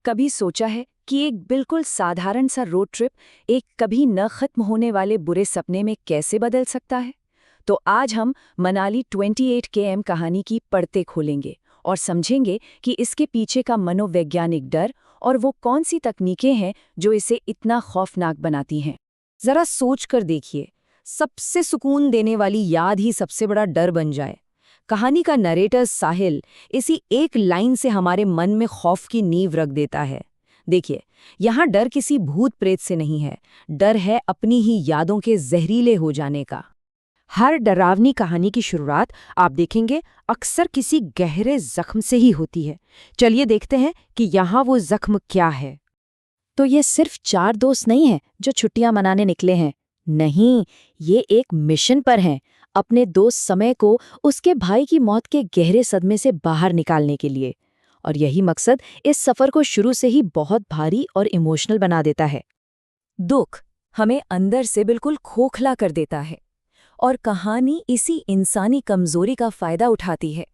कभी सोचा है कि एक बिल्कुल साधारण सा रोड ट्रिप एक कभी न खत्म होने वाले बुरे सपने में कैसे बदल सकता है? तो आज हम मनाली 28 km कहानी की पड़ते खोलेंगे और समझेंगे कि इसके पीछे का मनोवैज्ञानिक डर और वो कौन सी तकनीकें हैं जो इसे इतना खौफनाक बनाती हैं। जरा सोच कर देखिए, सबसे सुकून देने वाली याद ही सबसे बड़ा डर बन जाए। कहानी का नरेटर साहिल इसी एक लाइन से हमारे मन में खौफ की नींव रख देता है। देखिए, यहाँ डर किसी भूत प्रेत से नहीं है, डर है अपनी ही यादों के जहरीले हो जाने का। हर डरावनी कहानी की शुरुआत आप देखेंगे अक्सर किसी गहरे जख्म से ही होती है। चलिए देखते हैं कि यहाँ वो जख्म क्या है। तो ये सिर्फ 4 दोस्त नहीं हैं जो छुट्टियां मनाने निकले हैं। नहीं, ये एक मिशन पर हैं, अपने दोस्त समय को उसके भाई की मौत के गहरे सदमे से बाहर निकालने के लिए। और यही मकसद इस सफर को शुरू से ही बहुत भारी और इमोशनल बना देता है। दुख हमें अंदर से बिल्कुल खोखला कर देता है और कहानी इसी इंसानी कमजोरी का फायदा उठाती है।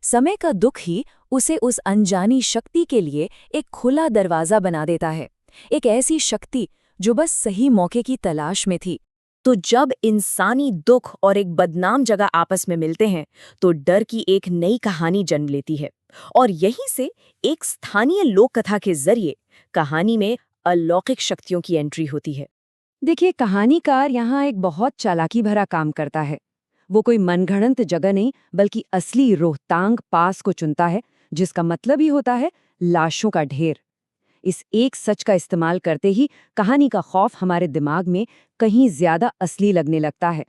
समय का दुख ही उसे उस अनजानी शक्ति के लिए एक खुला दरवाजा बना देता है, एक ऐसी शक्ति जो बस सही मौके की तलाश में थी। तो जब इंसानी दुख और एक बदनाम जगह आपस में मिलते हैं तो डर की एक नई कहानी जन्म लेती है। और यहीं से एक स्थानीय लोक कथा के जरिए कहानी में अलौकिक शक्तियों की एंट्री होती है। देखिए, कहानीकार यहाँ एक बहुत चालाकी भरा काम करता है। वो कोई मनगढ़ंत जगह नहीं बल्कि असली रोहतांग पास को चुनता है, जिसका मतलब ही होता है लाशों का ढेर। इस एक सच का इस्तेमाल करते ही कहानी का खौफ हमारे दिमाग में कहीं ज्यादा असली लगने लगता है।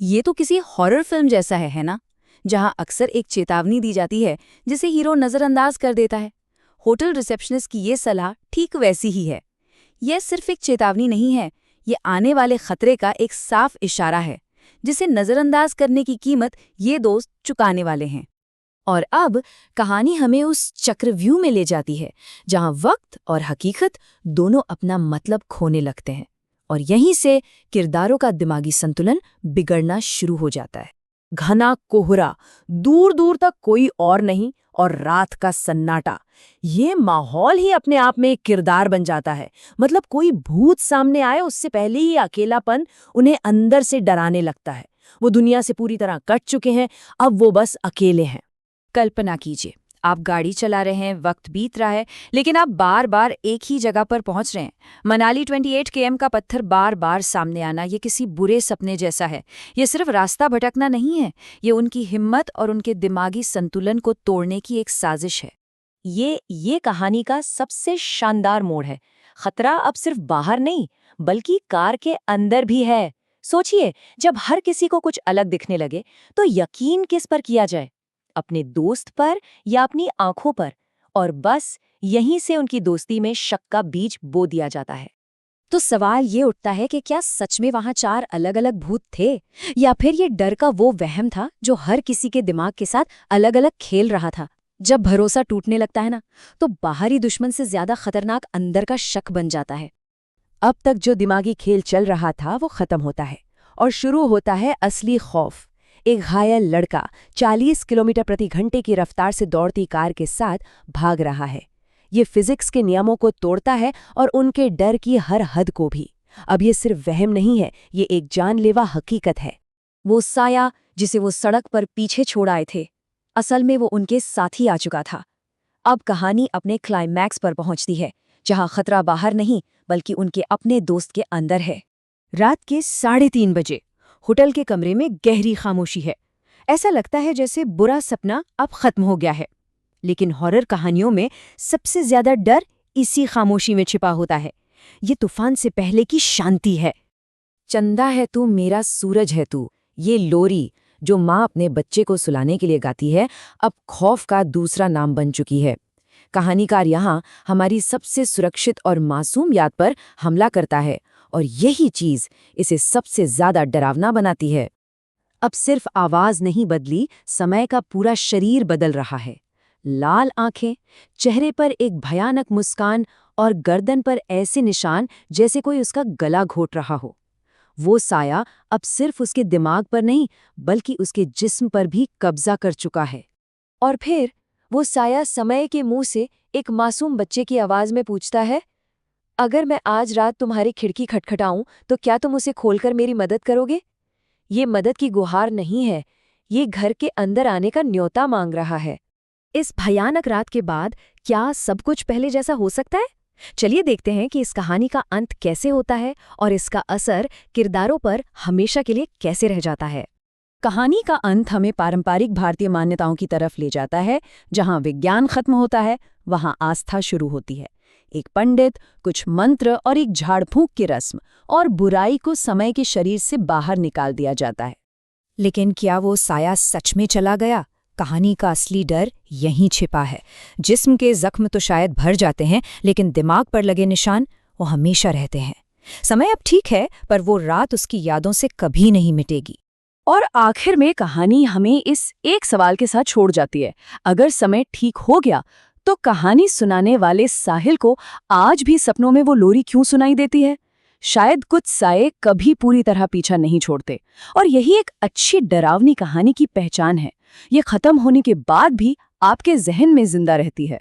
ये तो किसी हॉरर फिल्म जैसा है ना, जहां अक्सर एक चेतावनी दी जाती है जिसे हीरो नजरअंदाज कर देता है। होटल रिसेप्शनिस्ट की ये सलाह ठीक वैसी ही है। यह सिर्फ एक चेतावनी नहीं है, ये आने वाले खतरे का एक साफ इशारा है जिसे नजरअंदाज करने की कीमत ये दोस्त चुकाने वाले हैं। और अब कहानी हमें उस चक्रव्यूह में ले जाती है जहां वक्त और हकीकत दोनों अपना मतलब खोने लगते हैं और यहीं से किरदारों का दिमागी संतुलन बिगड़ना शुरू हो जाता है। घना कोहरा, दूर दूर तक कोई और नहीं, और रात का सन्नाटा, ये माहौल ही अपने आप में एक किरदार बन जाता है। मतलब कोई भूत सामने आए उससे पहले ही अकेलापन उन्हें अंदर से डराने लगता है। वो दुनिया से पूरी तरह कट चुके हैं, अब वो बस अकेले हैं। कल्पना कीजिए, आप गाड़ी चला रहे हैं, वक्त बीत रहा है, लेकिन आप बार बार एक ही जगह पर पहुंच रहे हैं। मनाली 28 km का पत्थर बार बार सामने आना ये किसी बुरे सपने जैसा है। ये सिर्फ रास्ता भटकना नहीं है, ये उनकी हिम्मत और उनके दिमागी संतुलन को तोड़ने की एक साजिश है। ये कहानी का सबसे शानदार मोड़ है। खतरा अब सिर्फ बाहर नहीं बल्कि कार के अंदर भी है। सोचिए, जब हर किसी को कुछ अलग दिखने लगे तो यकीन किस पर किया जाए, अपने दोस्त पर या अपनी आंखों पर? और बस यहीं से उनकी दोस्ती में शक का बीज बो दिया जाता है। तो सवाल ये उठता है कि क्या सच में वहां 4 अलग अलग भूत थे, या फिर ये डर का वो वहम था जो हर किसी के दिमाग के साथ अलग अलग खेल रहा था। जब भरोसा टूटने लगता है ना, तो बाहरी दुश्मन से ज्यादा खतरनाक अंदर का शक बन जाता है। अब तक जो दिमागी खेल चल रहा था वो खत्म होता है और शुरू होता है असली खौफ। एक घायल लड़का 40 किलोमीटर प्रति घंटे की रफ्तार से दौड़ती कार के साथ भाग रहा है। ये फिजिक्स के नियमों को तोड़ता है और उनके डर की हर हद को भी। अब ये सिर्फ वहम नहीं है, ये एक जानलेवा हकीकत है। वो साया जिसे वो सड़क पर पीछे छोड़ आए थे, असल में वो उनके साथ ही आ चुका था। अब कहानी अपने क्लाइमैक्स पर पहुंचती है, जहां खतरा बाहर नहीं बल्कि उनके अपने दोस्त के अंदर है। रात के 3:30 बजे होटल के कमरे में गहरी खामोशी है। ऐसा लगता है जैसे बुरा सपना अब खत्म हो गया है। लेकिन हॉरर कहानियों में सबसे ज्यादा डर इसी खामोशी में छिपा होता है। ये तूफान से पहले की शांति है। चंदा है तू, मेरा सूरज है तू, ये लोरी जो माँ अपने बच्चे को सुलाने के लिए गाती है, अब खौफ का दूसरा नाम बन चुकी है। कहानीकार यहाँ हमारी सबसे सुरक्षित और मासूम याद पर हमला करता है और यही चीज इसे सबसे ज्यादा डरावना बनाती है। अब सिर्फ आवाज नहीं बदली, समय का पूरा शरीर बदल रहा है। लाल आंखें, चेहरे पर एक भयानक मुस्कान और गर्दन पर ऐसे निशान जैसे कोई उसका गला घोट रहा हो। वो साया अब सिर्फ उसके दिमाग पर नहीं बल्कि उसके जिस्म पर भी कब्जा कर चुका है। और फिर वो साया समय के मुंह से एक मासूम बच्चे की आवाज में पूछता है, अगर मैं आज रात तुम्हारी खिड़की खटखटाऊं तो क्या तुम उसे खोलकर मेरी मदद करोगे? ये मदद की गुहार नहीं है, ये घर के अंदर आने का न्योता मांग रहा है। इस भयानक रात के बाद क्या सब कुछ पहले जैसा हो सकता है? चलिए देखते हैं कि इस कहानी का अंत कैसे होता है और इसका असर किरदारों पर हमेशा के लिए कैसे रह जाता है। कहानी का अंत हमें पारंपरिक भारतीय मान्यताओं की तरफ ले जाता है, जहां विज्ञान खत्म होता है, वहां आस्था शुरू होती है। एक पंडित, कुछ मंत्र और एक झाड़ फूंक की रस्म, और बुराई को समय के शरीर से बाहर निकाल दिया जाता है। लेकिन क्या वो साया सच में चला गया? कहानी का असली डर यहीं छिपा है। जिस्म के जख्म तो शायद भर जाते हैं, लेकिन दिमाग पर लगे निशान वो हमेशा रहते हैं। समय अब ठीक है, पर वो रात उसकी यादों से कभी नहीं मिटेगी। और आखिर में कहानी हमें इस एक सवाल के साथ छोड़ जाती है, अगर समय ठीक हो गया तो कहानी सुनाने वाले साहिल को आज भी सपनों में वो लोरी क्यों सुनाई देती है? शायद कुछ साये कभी पूरी तरह पीछा नहीं छोड़ते, और यही एक अच्छी डरावनी कहानी की पहचान है। ये खत्म होने के बाद भी आपके जहन में जिंदा रहती है।